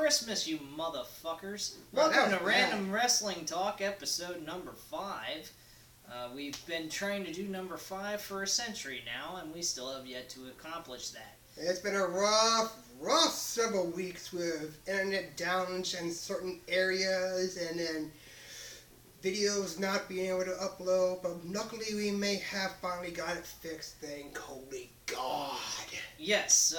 Christmas, you motherfuckers. Well, Welcome to Random Wrestling Talk, episode number 5. We've been trying to do number 5 for a century now, and we still have yet to accomplish that. It's been a rough several weeks with internet downs in certain areas, and then videos not being able to upload, but luckily we may have finally got it fixed, thank holy God. Yes,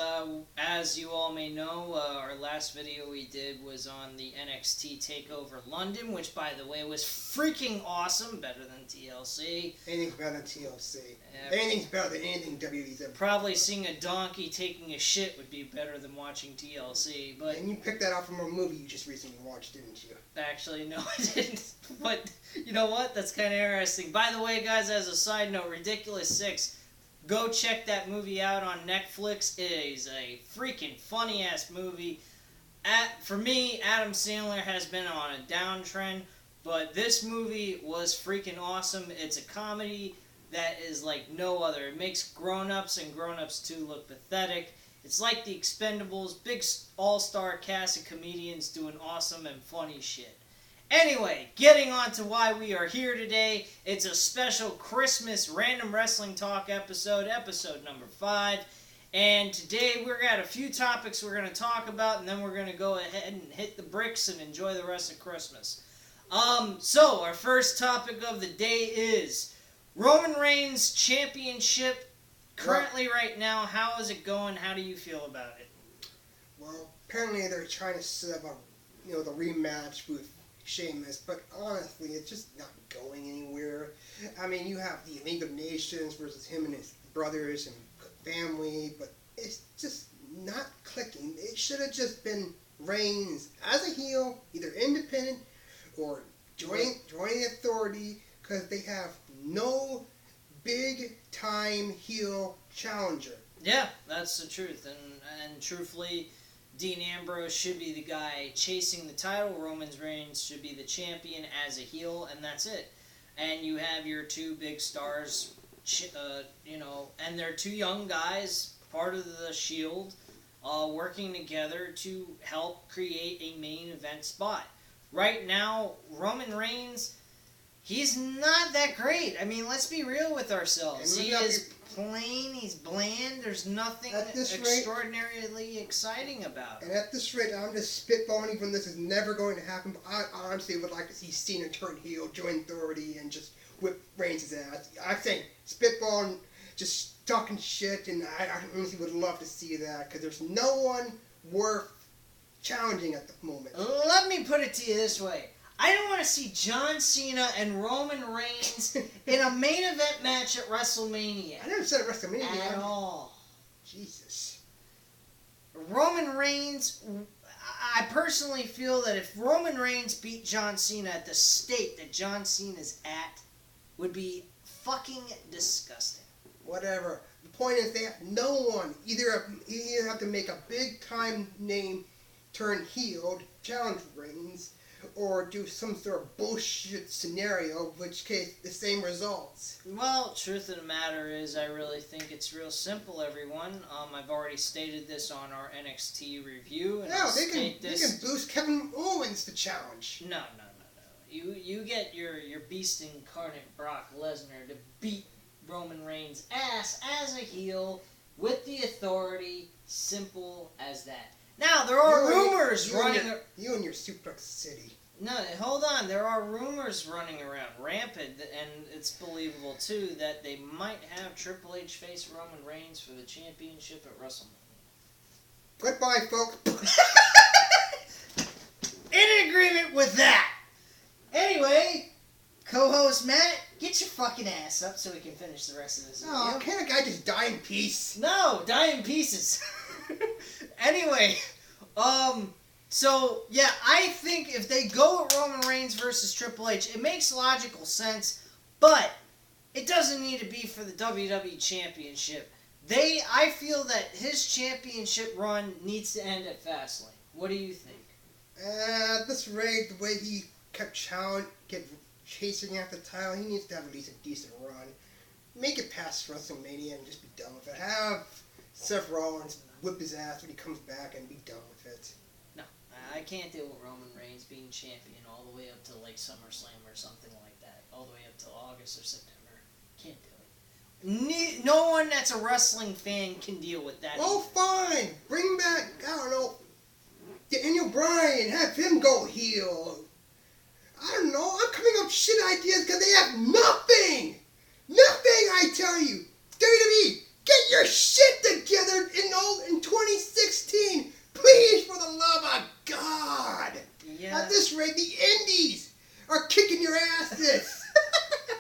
as you all may know, our last video we did was on the NXT TakeOver London, which, by the way, was freaking awesome, better than TLC. Anything's better than TLC. Anything's better than anything WWE's ever. Probably seeing a donkey taking a shit would be better than watching TLC, but... And you picked that out from a movie you just recently watched, didn't you? Actually, no, I didn't. But, you know what? That's kind of interesting. By the way, guys, as a side note, Ridiculous 6... Go check that movie out on Netflix. It is a freaking funny-ass movie. For me, Adam Sandler has been on a downtrend, but this movie was freaking awesome. It's a comedy that is like no other. It makes Grown Ups and Grown Ups 2 look pathetic. It's like The Expendables, big all-star cast of comedians doing awesome and funny shit. Anyway, getting on to why we are here today, it's a special Christmas Random Wrestling Talk episode number 5. And today we're got a few topics we're going to talk about, and then we're going to go ahead and hit the bricks and enjoy the rest of Christmas. So, our first topic of the day is Roman Reigns Championship. Currently, right now, how is it going? How do you feel about it? Well, apparently they're trying to set up the rematch with Sheamus, but honestly, it's just not going anywhere. I mean, you have the League of Nations versus him and his brothers and family, but it's just not clicking. It should have just been Reigns as a heel, either independent or joining the Authority, because they have no big-time heel challenger. Yeah, that's the truth, and truthfully, Dean Ambrose should be the guy chasing the title. Roman Reigns should be the champion as a heel, and that's it. And you have your two big stars, and they're two young guys, part of the Shield, working together to help create a main event spot. Right now, Roman Reigns, he's not that great. I mean, let's be real with ourselves. He is plain, he's bland, there's nothing extraordinarily exciting about it. And at this rate, I'm just spitballing, even this is never going to happen, but I honestly would like to see Cena turn heel, join Authority, and just whip Reigns' ass. I'm saying spitballing, just talking shit, and I honestly would love to see that, because there's no one worth challenging at the moment. Let me put it to you this way. I don't want to see John Cena and Roman Reigns in a main event match at WrestleMania. I never said at WrestleMania. At all. Jesus. Roman Reigns, I personally feel that if Roman Reigns beat John Cena at the state that John Cena's at, would be fucking disgusting. Whatever. The point is, they have no one. Either have to make a big time name turn heel, challenge Reigns, or do some sort of bullshit scenario, in which case, the same results. Well, truth of the matter is, I really think it's real simple, everyone. I've already stated this on our NXT review. And They can boost Kevin Owens to challenge. No. You get your beast incarnate Brock Lesnar to beat Roman Reigns' ass as a heel with the Authority. Simple as that. Now, there are rumors running... You and your Suplex City. No, hold on. There are rumors running around rampant, and it's believable, too, that they might have Triple H face Roman Reigns for the championship at WrestleMania. Goodbye, folks. In agreement with that. Anyway, co-host Matt, get your fucking ass up so we can finish the rest of this video. Oh, can't a guy just die in peace? No, die in pieces. Anyway, so, yeah, I think if they go with Roman Reigns versus Triple H, it makes logical sense, but it doesn't need to be for the WWE Championship. I feel that his championship run needs to end at Fastlane. What do you think? At this rate, the way he kept chasing after the title, he needs to have at least a decent run. Make it past WrestleMania and just be done with it. Have Seth Rollins whip his ass when he comes back and be done with it. No, I can't deal with Roman Reigns being champion all the way up to like SummerSlam or something like that. All the way up to August or September. Can't do it. No one that's a wrestling fan can deal with that. Oh, fine. Bring back, I don't know, Daniel Bryan. Have him go heel. I don't know. I'm coming up with shit ideas because they have nothing. Nothing, I tell you. WWE, get your shit together in 2016. Please, for the love of God. Yeah. At this rate, the Indies are kicking your asses.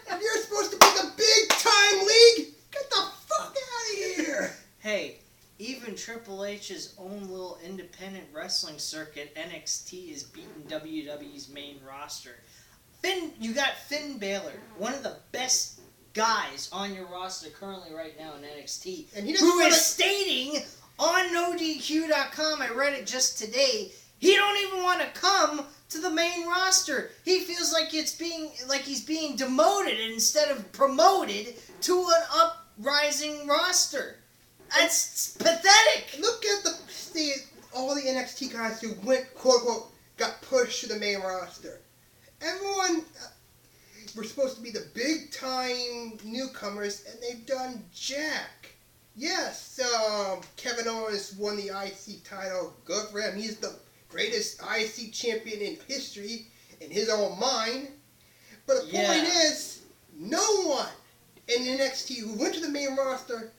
If you're supposed to be the big time league, get the fuck out of here. Hey, even Triple H's own little independent wrestling circuit, NXT, is beating WWE's main roster. You got Finn Balor, one of the best guys on your roster currently right now in NXT, And he who is stating on NoDQ.com, I read it just today, he don't even want to come to the main roster. He feels like he's being demoted instead of promoted to an uprising roster. That's pathetic. Look at all the NXT guys who went, quote unquote, got pushed to the main roster. Everyone were supposed to be the big time newcomers, and they've done jack. Yes, Kevin Owens won the IC title. Good for him. He's the greatest IC champion in history, in his own mind. But the point is, no one in NXT who went to the main roster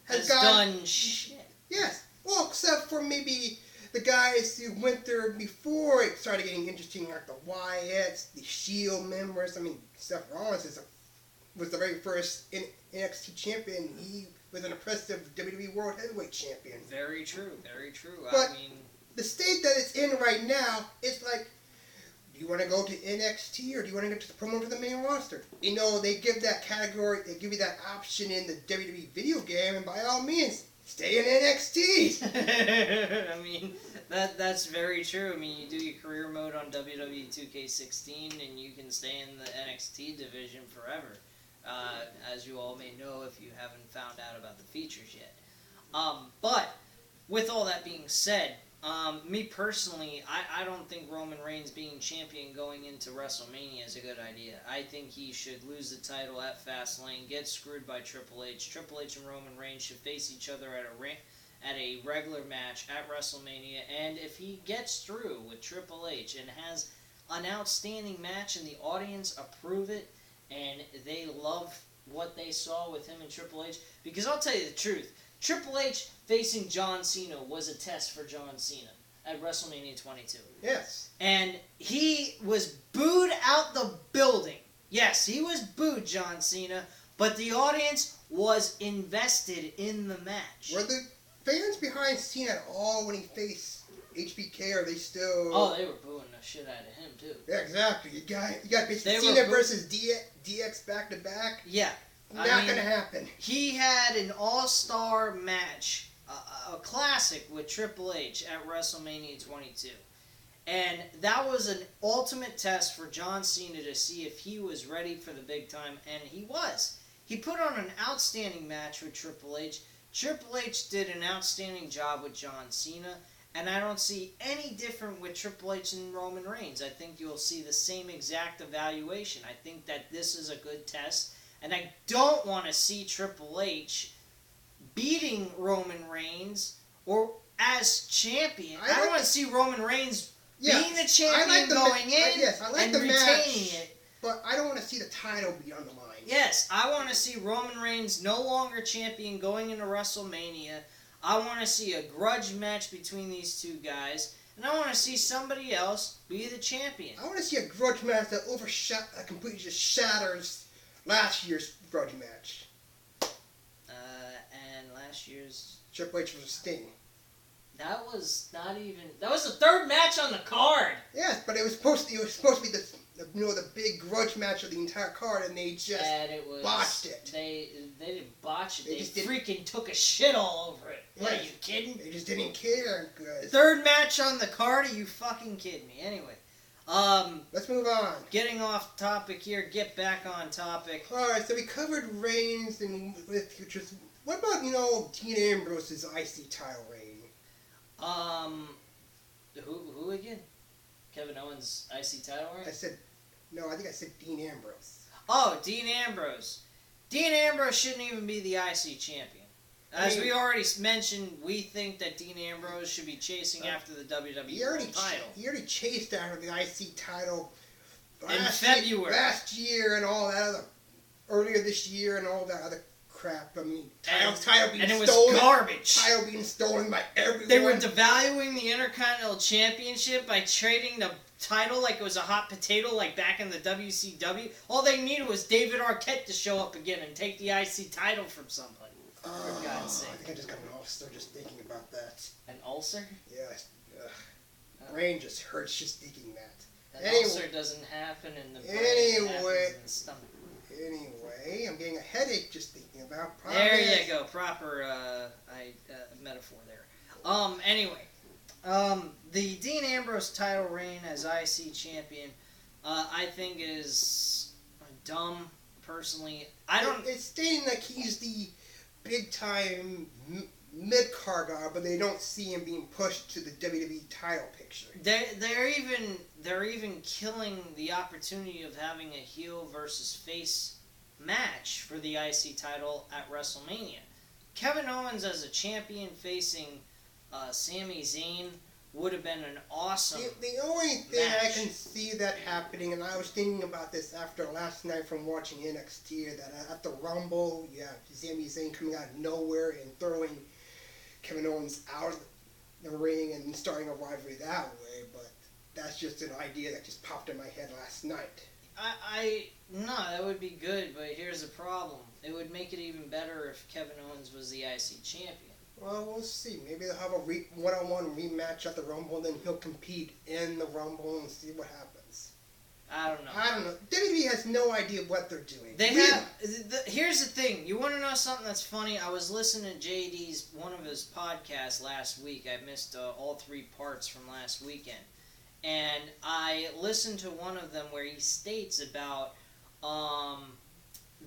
has done shit. Yes. Well, except for maybe the guys who went there before it started getting interesting, like the Wyatts, the Shield members. I mean, Seth Rollins was the very first NXT champion. He was an impressive WWE World Heavyweight Champion. Very true, very true. But I mean, the state that it's in right now, it's like, do you want to go to NXT or do you want to get to the promo to the main roster? You know, they give that category, they give you that option in the WWE video game, and by all means, stay in NXT. I mean, that's very true. I mean, you do your career mode on WWE 2K16, and you can stay in the NXT division forever. As you all may know if you haven't found out about the features yet. But, with all that being said, me personally, I don't think Roman Reigns being champion going into WrestleMania is a good idea. I think he should lose the title at Fastlane, get screwed by Triple H. Triple H and Roman Reigns should face each other at a regular match at WrestleMania, and if he gets through with Triple H and has an outstanding match and the audience approve it, and they love what they saw with him and Triple H, because I'll tell you the truth, Triple H facing John Cena was a test for John Cena at WrestleMania 22. Yes. And he was booed out the building. Yes, he was booed, John Cena, but the audience was invested in the match. Were the fans behind Cena at all when he faced HBK, or are they still... Oh, they were booing the shit out of him, too. Yeah, exactly. You got basically Cena versus DX back-to-back. Yeah. Not going to happen. He had an all-star match, a classic with Triple H at WrestleMania 22. And that was an ultimate test for John Cena to see if he was ready for the big time, and he was. He put on an outstanding match with Triple H. Triple H did an outstanding job with John Cena, and I don't see any different with Triple H and Roman Reigns. I think you'll see the same exact evaluation. I think that this is a good test, and I don't want to see Triple H beating Roman Reigns or as champion. I don't want to see Roman Reigns being the champion going in and retaining it. But I don't want to see the title be on the line. Yes, I want to see Roman Reigns no longer champion going into WrestleMania. I want to see a grudge match between these two guys. And I want to see somebody else be the champion. I want to see a grudge match that completely just shatters last year's grudge match. And last year's... Triple H versus Sting. That was not even... That was the third match on the card! Yes, but it was supposed to be the big grudge match of the entire card, and they just botched it. They didn't botch it. They freaking took a shit all over it. What, are you kidding? They just didn't care. Third match on the card? Are you fucking kidding me? Anyway. Let's move on. Getting off topic here, get back on topic. Alright, so we covered Reigns and with futures. What about, Dean Ambrose's IC title reign? Who again? Kevin Owens' IC title reign? I think I said Dean Ambrose. Oh, Dean Ambrose. Dean Ambrose shouldn't even be the IC champion. As we already mentioned, we think that Dean Ambrose should be chasing after the WWE title. He already chased after the IC title in February. Last year and all that other... Earlier this year and all that other crap. I mean, title being stolen. And it was garbage. Title being stolen by everyone. They were devaluing the Intercontinental Championship by trading the title like it was a hot potato, like back in the WCW. All they needed was David Arquette to show up again and take the IC title from somebody. For God's sake. I think I just got an ulcer just thinking about that. An ulcer? Yes. Brain just hurts just thinking that. An ulcer doesn't happen in the brain. It happens in the stomach. Anyway, I'm getting a headache just thinking about progress. There you go. Proper metaphor there. Anyway, the Dean Ambrose title reign as IC champion, I think is dumb, personally. It's stating that he's the big-time mid-card guy, but they don't see him being pushed to the WWE title picture. They're even killing the opportunity of having a heel versus face match for the IC title at WrestleMania. Kevin Owens as a champion facing Sami Zayn would have been an awesome The only thing match. I can see that happening, and I was thinking about this after last night from watching NXT, that at the Rumble, you have Sami Zayn coming out of nowhere and throwing Kevin Owens out of the ring and starting a rivalry that way, but that's just an idea that just popped in my head last night. No, that would be good, but here's the problem. It would make it even better if Kevin Owens was the IC champion. Well, we'll see. Maybe they'll have a one-on-one rematch at the Rumble, and then he'll compete in the Rumble and see what happens. I don't know. WWE has no idea what they're doing. Here's the thing. You want to know something that's funny? I was listening to JD's, one of his podcasts last week. I missed all 3 parts from last weekend. And I listened to one of them where he states about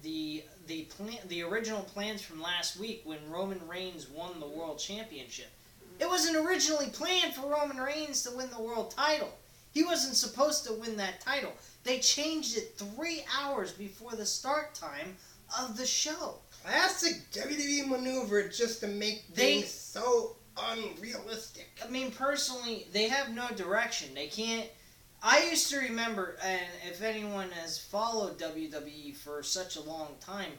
the original plans from last week when Roman Reigns won the World Championship. It wasn't originally planned for Roman Reigns to win the world title. He wasn't supposed to win that title. They changed it 3 hours before the start time of the show. Classic WWE maneuver just to make things so unrealistic. I mean, personally, they have no direction. They can't... I used to remember, and if anyone has followed WWE for such a long time,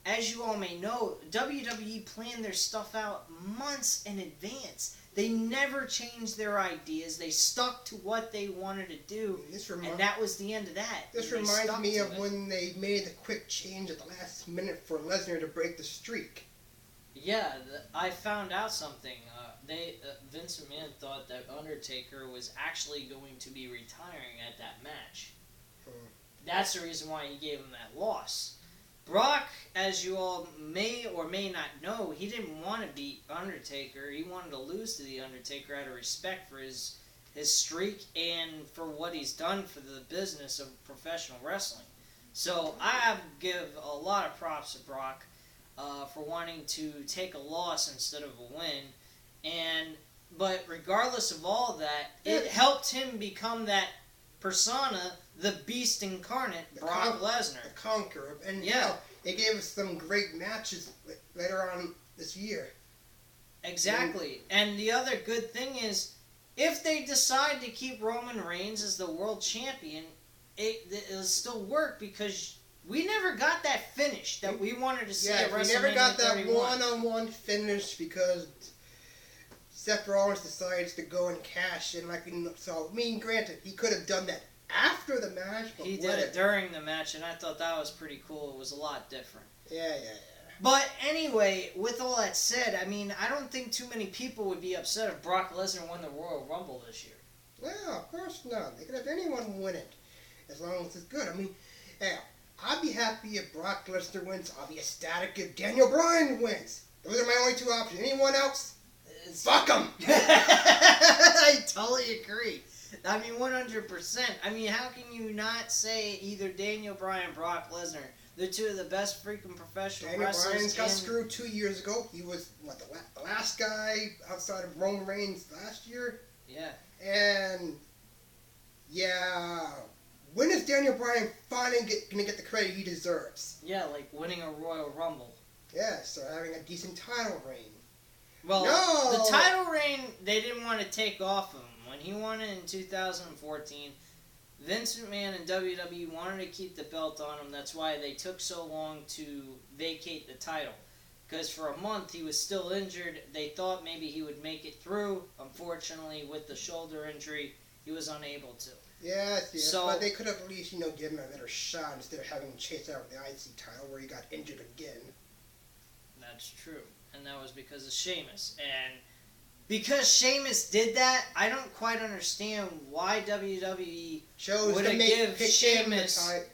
as you all may know, WWE planned their stuff out months in advance. They never changed their ideas. They stuck to what they wanted to do, and that was the end of that. This reminds me of when they made the quick change at the last minute for Lesnar to break the streak. Yeah, I found out something. Vince McMahon thought that Undertaker was actually going to be retiring at that match. That's the reason why he gave him that loss. Brock, as you all may or may not know, he didn't want to beat Undertaker. He wanted to lose to The Undertaker out of respect for his streak and for what he's done for the business of professional wrestling. So I have to give a lot of props to Brock for wanting to take a loss instead of a win. But regardless of all that, it helped him become that persona, the beast incarnate, Brock Lesnar. The Conqueror. And it gave us some great matches later on this year. Exactly. And the other good thing is, if they decide to keep Roman Reigns as the world champion, it'll still work because we never got that finish that we wanted to see at WrestleMania 31. We never got that one-on-one finish because Seth Rollins decides to go and cash in. Granted, he could have done that after the match. But he did it during the match, and I thought that was pretty cool. It was a lot different. Yeah. But anyway, with all that said, I mean, I don't think too many people would be upset if Brock Lesnar won the Royal Rumble this year. Well, of course not. They could have anyone win it, as long as it's good. I mean, I'd be happy if Brock Lesnar wins. I'll be ecstatic if Daniel Bryan wins. Those are my only 2 options. Anyone else? Fuck them! I totally agree. I mean, 100%. I mean, how can you not say either Daniel Bryan, Brock Lesnar? They're 2 of the best freaking professional wrestlers. Daniel Bryan got screwed 2 years ago. He was, the last guy outside of Roman Reigns last year? Yeah. And yeah, when is Daniel Bryan finally gonna get the credit he deserves? Yeah, like winning a Royal Rumble. Yes, or having a decent title reign. Well, No! the title reign, they didn't want to take off him. When he won it in 2014, Vince McMahon and WWE wanted to keep the belt on him. That's why they took so long to vacate the title. Because for a month he was still injured. They thought maybe he would make it through. Unfortunately, with the shoulder injury, he was unable to. Yes, So- but they could have at least, given him a better shot instead of having him chase out the IC title where he got injured again. That's true. And that was because of Sheamus. And because Sheamus did that, I don't quite understand why WWE Chose Would to it make give pick him the Sheamus- title.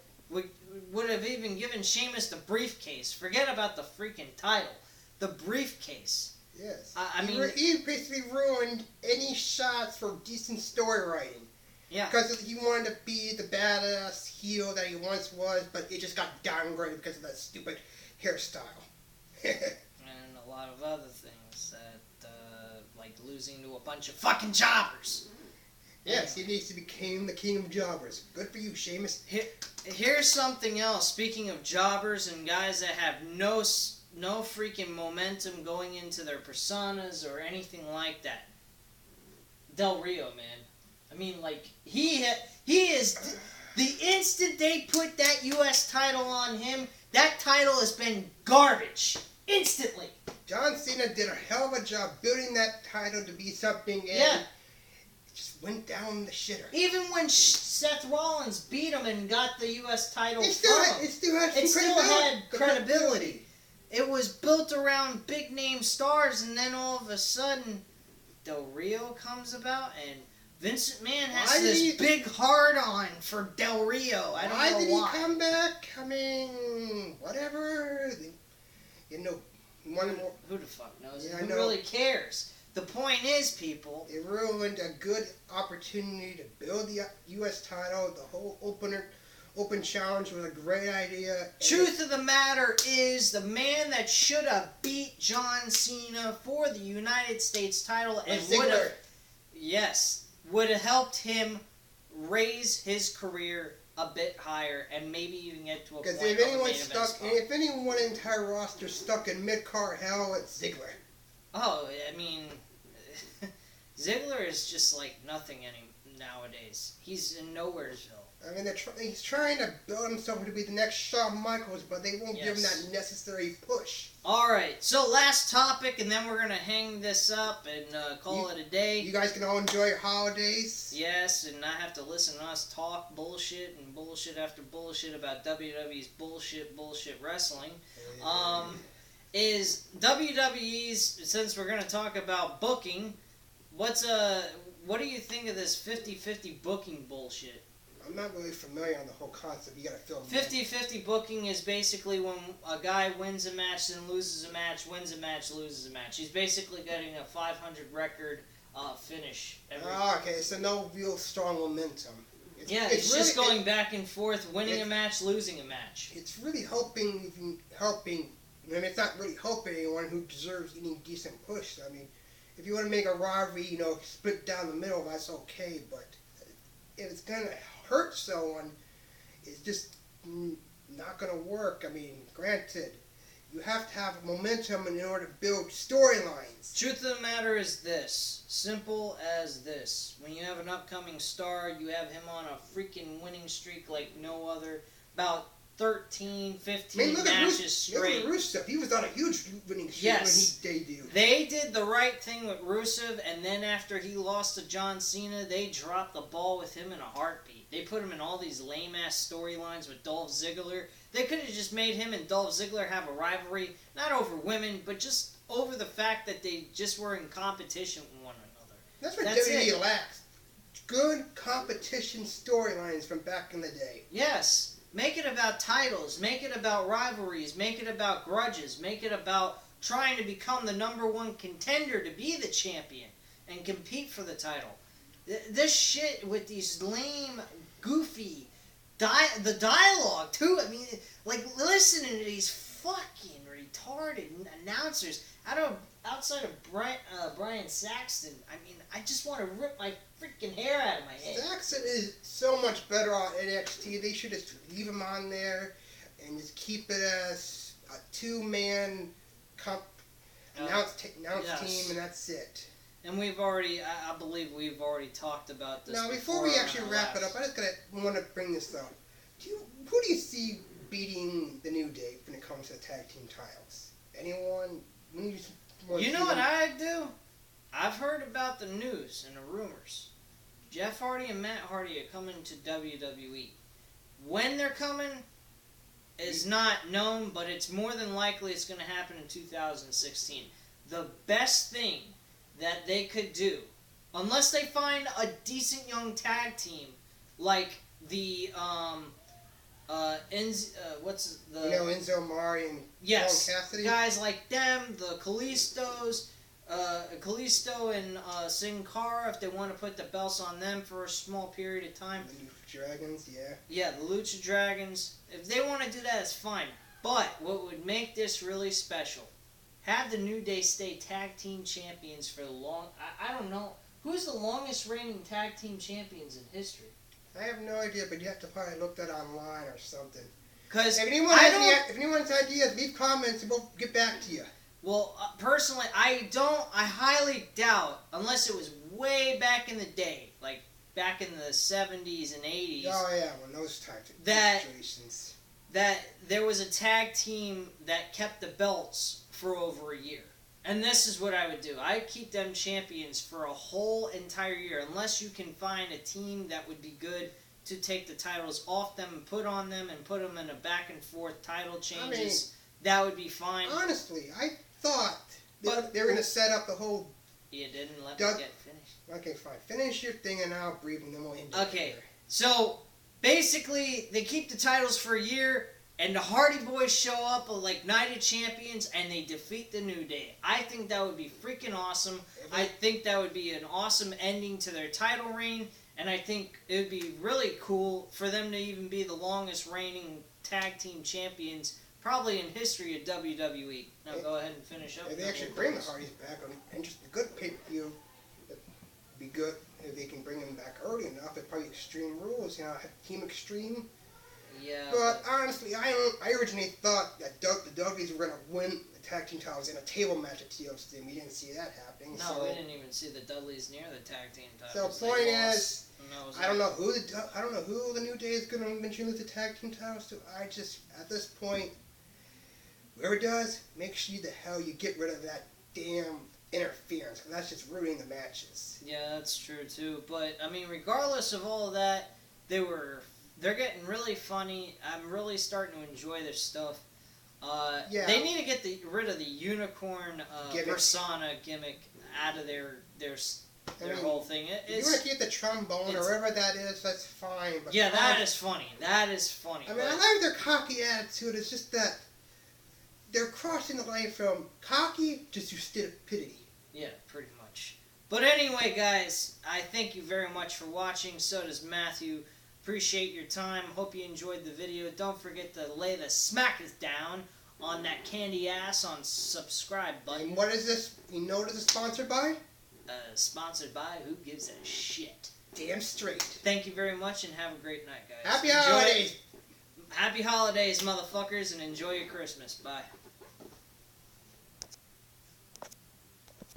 would have even given Sheamus the briefcase. Forget about the freaking title. The briefcase. Yes. I He mean- he basically ruined any shots for decent story writing. Yeah. Because he wanted to be the badass heel that he once was, but it just got downgraded because of that stupid hairstyle. And a lot of other things that, like losing to a bunch of fucking jobbers. Yes, he needs to become the king of jobbers. Good for you, Sheamus. Here's something else. Speaking of jobbers and guys that have no freaking momentum going into their personas or anything like that. Del Rio, man. I mean, like he is the instant they put that U.S. title on him, that title has been garbage instantly. John Cena did a hell of a job building that title to be something, and Yeah. it just went down the shitter. Even when Seth Rollins beat him and got the U.S. title It still, from had, him, it still had some it still had The credibility. It was built around big name stars, and then all of a sudden, Del Rio comes about, and Vince McMahon has Why did this he- big hard on for Del Rio. I don't Why know did why. he come back? I mean, whatever. One more. Who the fuck knows? Yeah, I Who know. really cares? The point is, people. It ruined a good opportunity to build the U.S. title. The whole open challenge was a great idea. and Truth of the matter is, the man that should have beat John Cena for the United States title it and was would have, Ziggler. yes, would have helped him raise his career a bit higher and maybe even get to a point Because of if a anyone's main event stuck, spot. if anyone in the entire roster stuck in mid-card hell, it's Ziggler. Oh, I mean, Ziggler is just like nothing nowadays. He's in Nowheresville. I mean, he's trying to build himself to be the next Shawn Michaels, but they won't give him Yes. that necessary push. Alright, so last topic, and then we're going to hang this up and call it a day. You guys can all enjoy your holidays. Yes, and not have to listen to us talk bullshit and bullshit after bullshit about WWE's bullshit wrestling. Is WWE's, since we're going to talk about booking, what do you think of this 50-50 booking bullshit? I'm not really familiar on the whole concept. You gotta film 50-50 booking is basically when a guy wins a match, then loses a match, wins a match, loses a match. He's basically getting a 500 record finish. Okay, so no real strong momentum. It's just really- going back and forth, winning a match, losing a match. It's really helping. I mean, it's not really helping anyone who deserves any decent push. I mean, if you want to make a rivalry, split down the middle, that's okay. But if it's gonna hurt someone, it's just not gonna work. I mean, granted, you have to have momentum in order to build storylines. Truth of the matter is this. Simple as this. When you have an upcoming star, you have him on a freaking winning streak like no other. About 13, 15 matches straight. Look at Rusev. He was on a huge winning streak Yes. when he debuted. They did the right thing with Rusev, and then after he lost to John Cena, they dropped the ball with him in a heartbeat. They put him in all these lame-ass storylines with Dolph Ziggler. They could have just made him and Dolph Ziggler have a rivalry, not over women, but just over the fact that they just were in competition with one another. That's what That's WWE it. lacks. Good competition storylines from back in the day. Yes. Make it about titles. Make it about rivalries. Make it about grudges. Make it about trying to become the number one contender to be the champion and compete for the title. This shit with these lame, goofy, the dialogue too. I mean, like listening to these fucking retarded announcers. outside of Brian Saxton, I mean, I just want to rip my freaking hair out of my head. Saxton is so much better on NXT. They should just leave him on there and just keep it as a two-man announced team, and that's it. And we've already, I believe we've already talked about this. Now, before we actually wrap it up, I just want to bring this up. Who do you see beating the New Day when it comes to tag team titles? Anyone? You know what I'd do? I've heard about the news and the rumors. Jeff Hardy and Matt Hardy are coming to WWE. When they're coming is not known, but it's more than likely it's going to happen in 2016. The best thing that they could do, unless they find a decent young tag team like the Enzo Amore and yes, Orange Cassidy? Guys like them, the Kalistos, Kalisto and Sin Cara, if they want to put the belts on them for a small period of time. The Lucha Dragons, yeah. Yeah, the Lucha Dragons. If they want to do that, it's fine. But what would make this really special, have the New Day stay tag team champions for the long... I don't know. Who's the longest reigning tag team champions in history? I have no idea, but you have to probably look that online or something. Because if anyone has ideas, leave comments and we'll get back to you. Well, personally, I highly doubt, unless it was way back in the day, like back in the 70s and 80s. Oh, yeah, when those types of situations. That there was a tag team that kept the belts for over a year. And this is what I would do. I'd keep them champions for a whole entire year, unless you can find a team that would be good to take the titles off them and put on them and put them in a back and forth title changes. That would be fine. Honestly, I thought they were going to set up the whole... You didn't let me get finished. Okay, fine. Finish your thing and I'll breathe and then we'll end it. Okay, so basically they keep the titles for a year and the Hardy Boys show up like Night of Champions and they defeat the New Day. I think that would be freaking awesome. I think that would be an awesome ending to their title reign, and I think it would be really cool for them to even be the longest reigning tag team champions probably in history of WWE. Now go ahead and finish up. If they actually bring the Hardys back on and just a good pay-per-view, it'd be good if they can bring them back early enough. It'd probably Extreme Rules, Team Extreme. Yeah. But honestly, I originally thought that the Dudleys were going to win the tag team titles in a table match at TLC, and we didn't see that happening. No, we didn't even see the Dudleys near the tag team titles. So point is, I don't know who the New Day is going to eventually lose the tag team titles to. I just, at this point, whoever does, make sure the hell you get rid of that damn interference, because that's just ruining the matches. Yeah, that's true too. But I mean, regardless of all of that, they're getting really funny. I'm really starting to enjoy their stuff. Yeah. They need to get rid of the unicorn persona gimmick out of their whole thing. If you want to keep the trombone or whatever that is, that's fine. But yeah, that is funny. That is funny. I mean, I like their cocky attitude. It's just that they're crossing the line from cocky to stupidity. Yeah, pretty much. But anyway, guys, I thank you very much for watching. So does Matthew. Appreciate your time. Hope you enjoyed the video. Don't forget to lay the smackers down on that candy ass on subscribe button. And what is this? You know what it's sponsored by? Sponsored by Who Gives a Shit. Damn straight. Thank you very much and have a great night, guys. Happy holidays. Happy holidays, motherfuckers, and enjoy your Christmas. Bye.